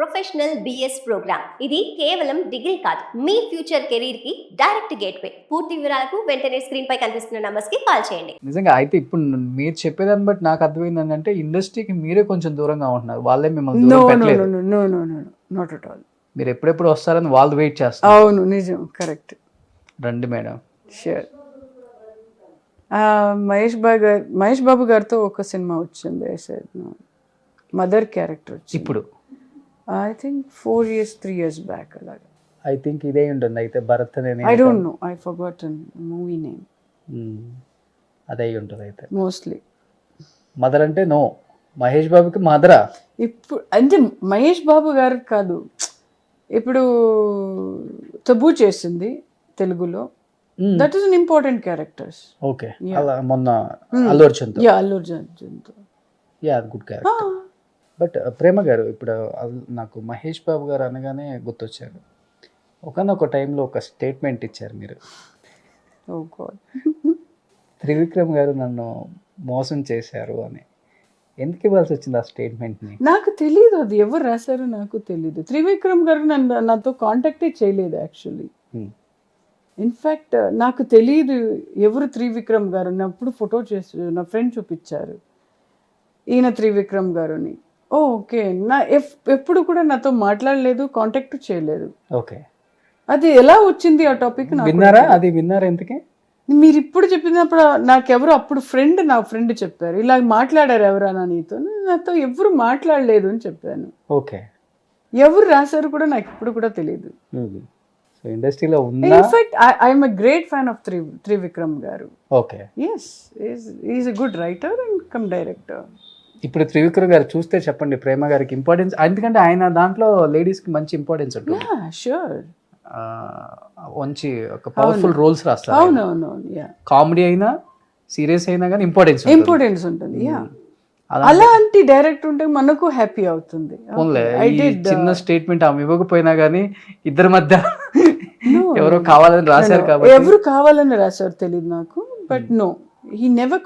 Professional BS programme. ఇది కేవలం degree కాదు, మీ ఫ్యూచర్ కెరీర్ కి డైరెక్ట్ గేట్వే. పూర్తి వివరాలకు వెంటనే స్క్రీన్ పై కనిపిస్తున్న నంబర్స్ కి కాల్ చేయండి. నిజంగా అయితే ఇప్పుడు మీరు చెప్పేదాన్ని బట్టి నాకు అర్థమైంది ఏంటంటే ఇండస్ట్రీకి మీరే కొంచెం దూరంగా ఉంటున్నారు, వాళ్ళే మిమ్మల్ని దూరం పెట్టలేదు. Not at all. మీరు ఎప్పుడెప్పుడు వస్తారని వాళ్ళు వెయిట్ చేస్తారు. అవును, నిజం, కరెక్ట్. రండి మేడం. షూర్. మహేష్ బాబు గారితో ఒక సినిమా వచ్చింది, మదర్ క్యారెక్టర్ వచ్చింది. ఇప్పుడు I think 4 years 3 years back అలాగా. ఐ థింక్ ఇదే ఉంటుంది అయితే భరత్ అనే. I don't know, I forgotten movie name. అదే ఉంటుంది అయితే మోస్ట్లీ. మదర్ అంటే నో, మహేష్ బాబుకి మదరా? ఇప్పుడు అంటే మహేష్ బాబు గారు కాదు, ఇప్పుడు తబూ చేసింది తెలుగులో. That is an important characters. Okay, అలా మొన్న Allu Arjun. Yeah, Allu Arjun. Yeah, good character. But Prema గారు, ఇప్పుడు నాకు మహేష్ బాబు గారు అనగానే గుర్తొచ్చారు. ఒకనొక టైంలో ఒక స్టేట్మెంట్ ఇచ్చారు మీరు. ఓ గాడ్. త్రివిక్రమ్ గారు నన్ను మోసం చేశారు అని. ఎందుకు ఇవ్వాల్సి వచ్చింది ఆ స్టేట్మెంట్ని? నాకు తెలియదు, అది ఎవరు రాశారో నాకు తెలియదు. త్రివిక్రమ్ గారు నాతో కాంటాక్టే చేయలేదు యాక్చువల్లీ. ఇన్ఫ్యాక్ట్ నాకు తెలియదు ఎవరు త్రివిక్రమ్ గారు. అప్పుడు ఫోటో చేసి నా ఫ్రెండ్ చూపించారు, ఈయన త్రివిక్రమ్ గారు అని. ఓకే, ఎప్పుడు కూడా నాతో మాట్లాడలేదు, కాంటాక్ట్ చేయలేదు. ఓకే, అది ఎలా వచ్చింది ఆ టాపిక్? విన్నారా? అది విన్నారా? ఎందుకే మీరు ఇప్పుడు చెప్పినప్పుడు నాకెవరు అప్పుడు నా ఫ్రెండ్ చెప్పారు, ఇలా మాట్లాడారు ఎవరన్నా నీతో. నాతో ఎవరు మాట్లాడలేదు అని చెప్పాను. ఓకే, ఎవరు రాశారు కూడా నాకు ఇప్పుడు కూడా తెలియదు. సో ఇండస్ట్రీలో ఉన్న in fact I'm a great fan of Trivikram గారు. Okay, yes, is a good writer and cum director. ఇప్పుడు త్రివిక్రమ్ గారు చూస్తే చెప్పండి ప్రేమ గారికి ఇంపార్టెన్స్, ఎందుకంటే ఆయన దాంట్లో లేడీస్కి మంచి ఇంపార్టెన్స్ ఉంటుంది. షూర్. మంచి ఒక పవర్ఫుల్ రోల్స్ రాస్తారు. అవునవును. కామెడీ అయినా సీరియస్ అయినా కానీ ఇంపార్టెన్స్ ఉంటుంది. అలాంటి డైరెక్టర్ ఉంటే మనకు హ్యాపీ అవుతుంది. చిన్న స్టేట్మెంట్ ఆమె ఇవ్వకపోయినా కానీ ఇద్దరి మధ్య ఎవరో కావాలని రాశారు కాబట్టి. ఎవరు కావాలని రాశారు తెలియదు నాకు, but no, he never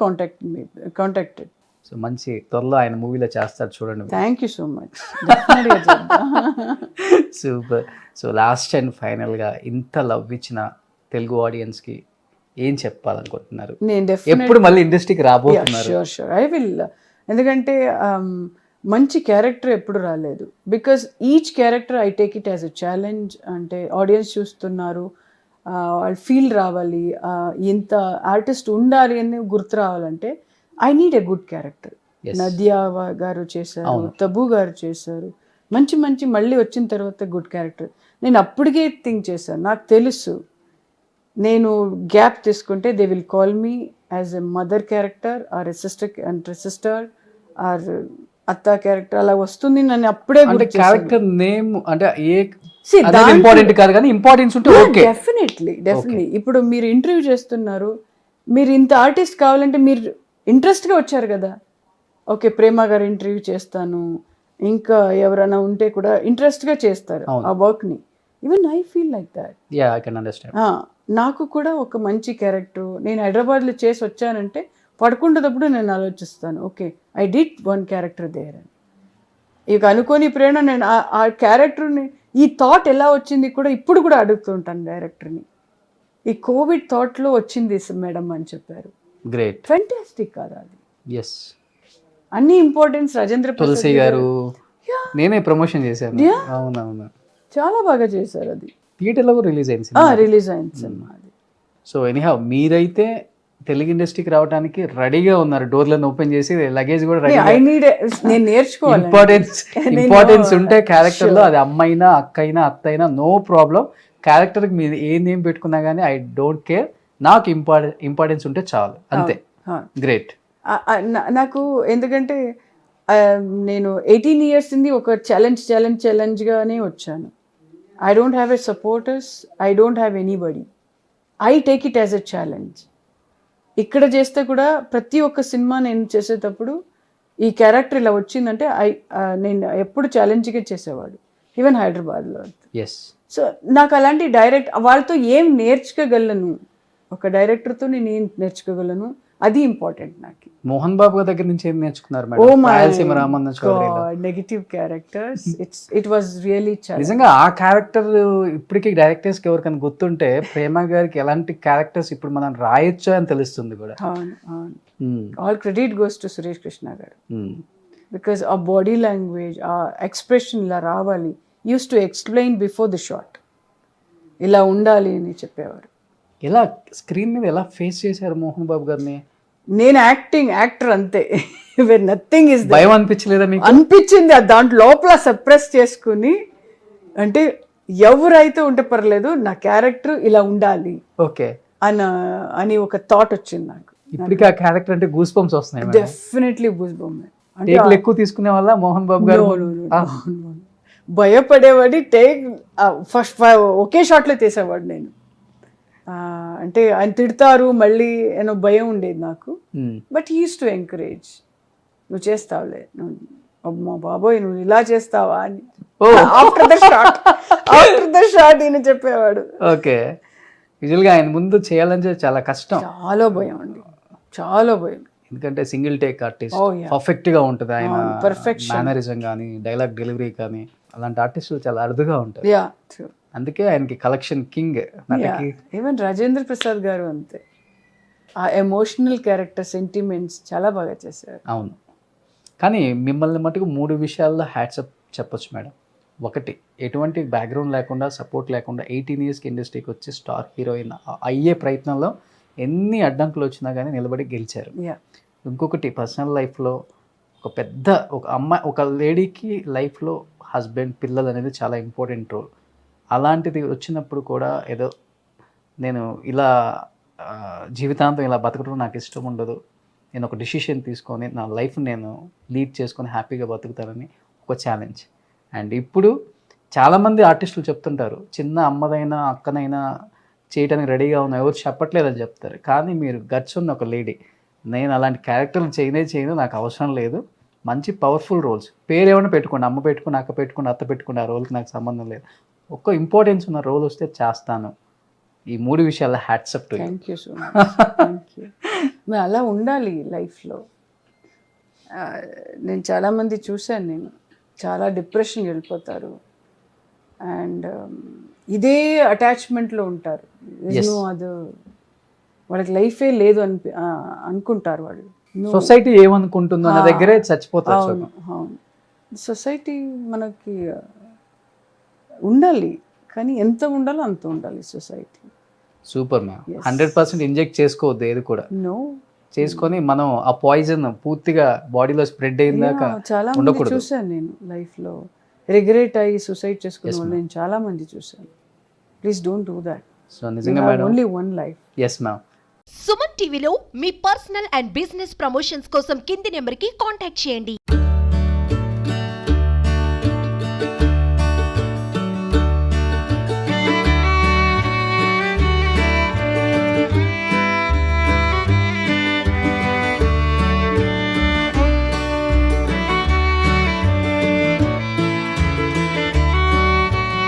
contacted. So మంచి త్వరలో ఆయన మూవీలో చేస్తారు, చూడండి. Thank you so much. Super. So last and ఫైనల్గా ఇంత లవ్ ఇచ్చిన తెలుగు ఆడియన్స్కి ఏం చెప్పాలనుకుంటున్నారు? నేను ఎప్పుడు మళ్ళీ ఇండస్ట్రీకి రాబోతున్నారు? Sure, I will. ఎందుకంటే మంచి క్యారెక్టర్ ఎప్పుడు రాలేదు. Because each character I take it as a challenge. అంటే ఆడియన్స్ చూస్తున్నారు, వాళ్ళు ఫీల్ రావాలి, ఇంత ఆర్టిస్ట్ ఉండాలి అని గుర్తు రావాలంటే I need a good character. Nadiya garu చేశారు, తబూ గారు చేశారు, మంచి మళ్ళీ వచ్చిన తర్వాత గుడ్ క్యారెక్టర్. నేను అప్పటికే థింక్ చేశాను, నాకు తెలుసు నేను గ్యాప్ తీసుకుంటే they will call me as a mother character or a sister or అత్త క్యారెక్టర్, అలా వస్తుంది. నన్ను అప్పుడే క్యారెక్టర్ నేమ్ అంటే ఇంపార్టెంట్ కాదు కానీ ఇంపార్టెన్స్ ఉంటే ఓకే. డెఫినెట్లీ. ఇప్పుడు మీరు ఇంటర్వ్యూ చేస్తున్నారు, మీరు ఇంత ఆర్టిస్ట్ కావాలంటే మీరు ఇంట్రెస్ట్గా వచ్చారు కదా. ఓకే, ప్రేమ గారు ఇంటర్వ్యూ చేస్తాను, ఇంకా ఎవరైనా ఉంటే కూడా ఇంట్రెస్ట్గా చేస్తారు ఆ వర్క్ని. Even I feel like that. Yeah, I can understand. నాకు కూడా ఒక మంచి క్యారెక్టర్ నేను హైదరాబాద్లో చేసి వచ్చానంటే పడుకుంటున్నప్పుడు నేను ఆలోచిస్తాను, okay I did one character there అని. ఇక అనుకోని ప్రేరణ నేను ఆ క్యారెక్టర్ని, ఈ థాట్ ఎలా వచ్చింది కూడా ఇప్పుడు కూడా అడుగుతుంటాను డైరెక్టర్ని. ఈ కోవిడ్ థాట్లో వచ్చింది మేడం అని చెప్పారు. గ్రేట్, ఫెంటాస్టిక్ కదా అది. ఎస్, అన్ని ఇంపార్టెన్స్. రాజేంద్ర తులసి గారు నేనే ప్రమోషన్ చేశాను. అవునవును, చాలా బాగా చేశారు. అది థియేటర్లో కూడా రిలీజ్ అయింది సినిమా అది. సో ఎనీహౌ మీరైతే తెలుగు ఇండస్ట్రీకి రావడానికి రెడీగా ఉన్నారు, డోర్లను ఓపెన్ చేసి లగేజ్ కూడా రెడీ. నేను నేర్చుకోవాలి. ఇంపార్టెన్స్ ఉంటే క్యారెక్టర్ లో, అది అమ్మైనా అక్కైనా అత్తైనా నో ప్రాబ్లం. క్యారెక్టర్కి మీరు ఏ నేమ్ పెట్టుకున్నా కానీ ఐ డోంట్ కేర్, నాకు ఇంపార్టెన్స్ ఉంటే చాలు, అంతే. గ్రేట్. నాకు ఎందుకంటే నేను 18 years ఒక ఛాలెంజ్గానే వచ్చాను. I don't have a supporters, I don't have anybody. I take it as a challenge. ఇక్కడ చేస్తే కూడా ప్రతి ఒక్క సినిమా నేను చేసేటప్పుడు ఈ క్యారెక్టర్ ఇలా వచ్చిందంటే నేను ఎప్పుడు ఛాలెంజ్గా చేసేవాడు, ఈవెన్ హైదరాబాద్లో. సో నాకు అలాంటి వాళ్ళతో ఏం నేర్చుకోగలను, ఒక డైరెక్టర్తో నేను ఏం నేర్చుకోగలను, అది ఇంపార్టెంట్ నాకు. మోహన్ బాబు గారి దగ్గర నుంచి ఏం నేర్చుకున్నారు ఓ మేడం మై రాయలసీమ రామన్న చౌదరిలో? Negative characters, it was really నిజంగా ఆ క్యారెక్టర్ ఇప్పటికీ డైరెక్టర్స్ కి ఎవరికైనా గుర్తుంటే ప్రేమ గారికి ఎలాంటి క్యారెక్టర్స్ ఇప్పుడు మనం రాయొచ్చు అని తెలుస్తుంది కూడా. All credit goes to Suresh Krishna గారు. బికాస్ ఆ బాడీ లాంగ్వేజ్, ఆ ఎక్స్ప్రెషన్ ఇలా రావాలి, use to explain before the shot, ఇలా ఉండాలి అని చెప్పేవారు. ఎలా స్క్రీన్ మీద ఎలా ఫేస్ చేశారు మోహన్ బాబు గారిని? నేను యాక్టర్ అంతే, నథింగ్ ఇస్ భయం అనిపించలేదా మీకు? అనిపించింది. దాంట్లో లోపల సప్రెస్ చేసుకుని, అంటే ఎవరైతే ఉంటే పర్లేదు నా క్యారెక్టర్ ఇలా ఉండాలి ఓకే అని ఒక థాట్ వచ్చింది నాకు. ఇప్పటికీ ఆ క్యారెక్టర్ అంటే గూస్ బంప్స్ వస్తున్నాయి. Definitely goose bump. టేక్లు ఎక్కువ తీసుకునే వల్ల మోహన్ బాబు గారు భయపడేవాడి. టేక్ ఫస్ట్ ఒకే షాట్లో తీసేవాడు నేను. అంటే ఆయన తిడతారు మళ్ళీ ఏమో భయం ఉండేది నాకు. But he use to encourage, నువ్వు చేస్తావులే, అమ్మా బాబోయ్ నువ్వు ఇలా చేస్తావా అని ఆఫ్టర్ ద షాట్ ఈయన చెప్పేవాడు. ఓకే, యూజువల్గా ఆయన ముందు చేయాలంటే చాలా కష్టం, చాలా భయం అండి, చాలా భయం. ఎందుకంటే సింగిల్ టేక్ ఆర్టిస్ట్ పర్ఫెక్ట్ గా ఉంటుంది, ఆయన మేనరిజం కానీ డైలాగ్ డెలివరీ కానీ అలాంటి ఆర్టిస్టులు చాలా అరుదుగా ఉంటారు. అందుకే ఆయనకి collection king. Even Rajendra Prasad గారు అంతే, ఆ ఎమోషనల్ క్యారెక్టర్ సెంటిమెంట్స్ చాలా బాగా చేశారు. అవును, కానీ మిమ్మల్ని మటుకు 3 విషయాల్లో హ్యాట్సప్ చెప్పొచ్చు మేడం. ఒకటి, ఎటువంటి బ్యాక్గ్రౌండ్ లేకుండా సపోర్ట్ లేకుండా 18 ఇయర్స్కి ఇండస్ట్రీకి వచ్చి స్టార్ హీరోయిన్ అయ్యే ప్రయత్నంలో ఎన్ని అడ్డంకులు వచ్చినా కానీ నిలబడి గెలిచారు. ఇంకొకటి, పర్సనల్ లైఫ్లో ఒక లేడీకి లైఫ్లో హస్బెండ్ పిల్లలు అనేది చాలా ఇంపార్టెంట్ రోల్. అలాంటిది వచ్చినప్పుడు కూడా ఏదో నేను ఇలా జీవితాంతం ఇలా బతకడం నాకు ఇష్టం ఉండదు, నేను ఒక డిసిషన్ తీసుకొని నా లైఫ్ నేను లీడ్ చేసుకొని హ్యాపీగా బతుకుతానని ఒక ఛాలెంజ్. అండ్ ఇప్పుడు చాలామంది ఆర్టిస్టులు చెప్తుంటారు, చిన్న అమ్మదైనా అక్కనైనా చేయడానికి రెడీగా ఉన్నా, ఎవరు చెప్పట్లేదని చెప్తారు. కానీ మీరు గట్స్ ఉన్న ఒక లేడీ, నేను అలాంటి క్యారెక్టర్లు చేయను, నాకు అవసరం లేదు, మంచి పవర్ఫుల్ రోల్స్, పేరు ఏమైనా పెట్టుకోండి, అమ్మ పెట్టుకుని, అక్క పెట్టుకుని, అత్త పెట్టుకుని, ఆ రోల్కి నాకు సంబంధం లేదు, ఒక్క ఇంపార్టెన్స్ ఉన్న రోల్ వస్తే చేస్తాను. ఈ 3 విషయాల hats off to. Thank you so much. Thank you. మేము అలా ఉండాలి లైఫ్లో. నేను చాలామంది చూశాను, నేను చాలా డిప్రెషన్కి వెళ్ళిపోతారు అండ్ ఇదే అటాచ్మెంట్లో ఉంటారు. అది వాళ్ళకి లైఫే లేదు అనుకుంటారు వాళ్ళు. సొసైటీ ఏమనుకుంటుందో అన్న దగ్గరే చచ్చిపోతారు. అవును, సొసైటీ మనకి ఉండాలి, కానీ ఎంత ఉండాలో అంత ఉండాలి సొసైటీ. Super ma'am. 100% ఇంజెక్ట్ చేసుకోవద్దు ఏది కూడా. చేసుకొని మనం ఆ పాయిజన్ పూర్తిగా బాడీలో స్ప్రెడ్ అయిందాక చాలా మంది చూసాను నేను లైఫ్లో, రిగ్రెట్ అయ్యి సూసైడ్ చేసుకునే వాళ్ళు నేను చాలా మంది చూసాను. Please don't do that. So నిజంగా madam, only one life. Yes ma'am. Suman టీవీలో మీ పర్సనల్ అండ్ బిజినెస్ ప్రమోషన్స్ కోసం కింది నెంబర్కి కాంటాక్ట్ చేయండి.